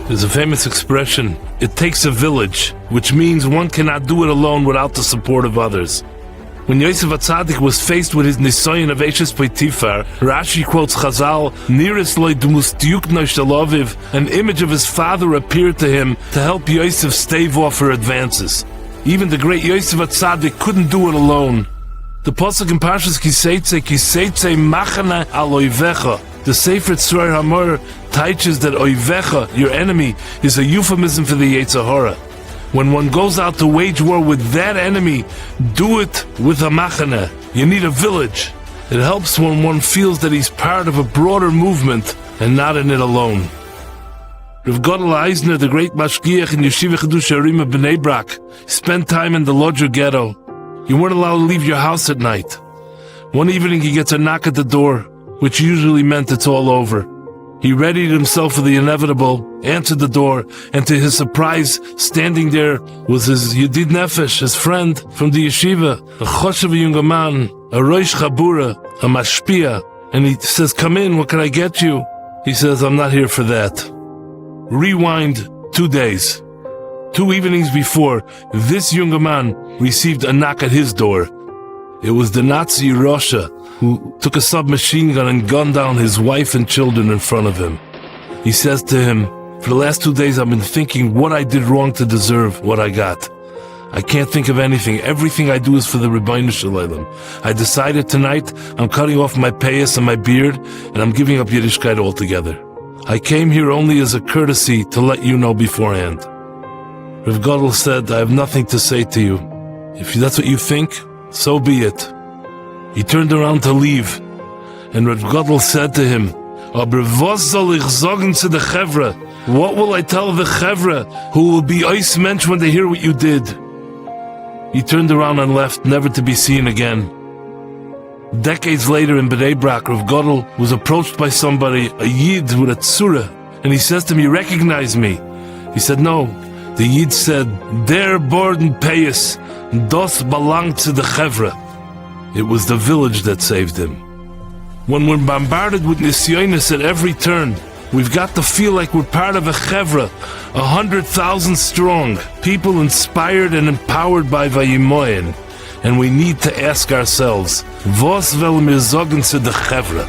There's a famous expression, it takes a village, which means one cannot do it alone without the support of others. When Yosef HaTzadik was faced with his nisayon of Eshes Potifar, Rashi quotes Chazal, "Nearest loy dumus diuknoi shel aviv," an image of his father appeared to him to help Yosef stave off her advances. Even the great Yosef HaTzadik couldn't do it alone. The pasuk in Parshas Kiseitze machana al oivecha. The Sefer Tzroir Hamor teaches that oivecha, your enemy, is a euphemism for the Yetzer Hara. When one goes out to wage war with that enemy, do it with a machana. You need a village. It helps when one feels that he's part of a broader movement and not in it alone. Rav Gadol Eisner, the great mashgiach in Yeshiva Chedush Harim of Bnei Brak, spent time in the Lodger ghetto. You weren't allowed to leave your house at night. One evening he gets a knock at the door, which usually meant it's all over. He readied himself for the inevitable, answered the door, and to his surprise, standing there was his Yedid Nefesh, his friend from the yeshiva, a choshev younger man, a roish chabura, a mashpia, and he says, "Come in, what can I get you?" He says, "I'm not here for that." Rewind 2 days. 2 evenings before, this younger man received a knock at his door. It was the Nazi Russia who took a submachine gun and gunned down his wife and children in front of him. He says to him, "For the last 2 days I've been thinking what I did wrong to deserve what I got. I can't think of anything. Everything I do is for the Rabino Shalom. I decided tonight I'm cutting off my payas and my beard, and I'm giving up Yiddishkeit altogether. I came here only as a courtesy to let you know beforehand." Rav Gadol said, "I have nothing to say to you. If that's what you think, so be it." He turned around to leave, and Rav Gadol said to him, "Aber was soll ich sagen zu the Chevrá? What will I tell the Chevrá who will be eis mensch when they hear what you did?" He turned around and left, never to be seen again. Decades later in Bnei Brak, Rav Gadol was approached by somebody, a Yid with a tzura, and he says to him, "You recognize me?" He said, "No." The Yid said, "Der Borden Payas, das belonged to the Chevrá." It was the village that saved him. When we're bombarded with nisyonis at every turn, we've got to feel like we're part of a Chevrá, 100,000 strong, people inspired and empowered by Vayimoyen. And we need to ask ourselves, was will mir sagen zu the Chevrá?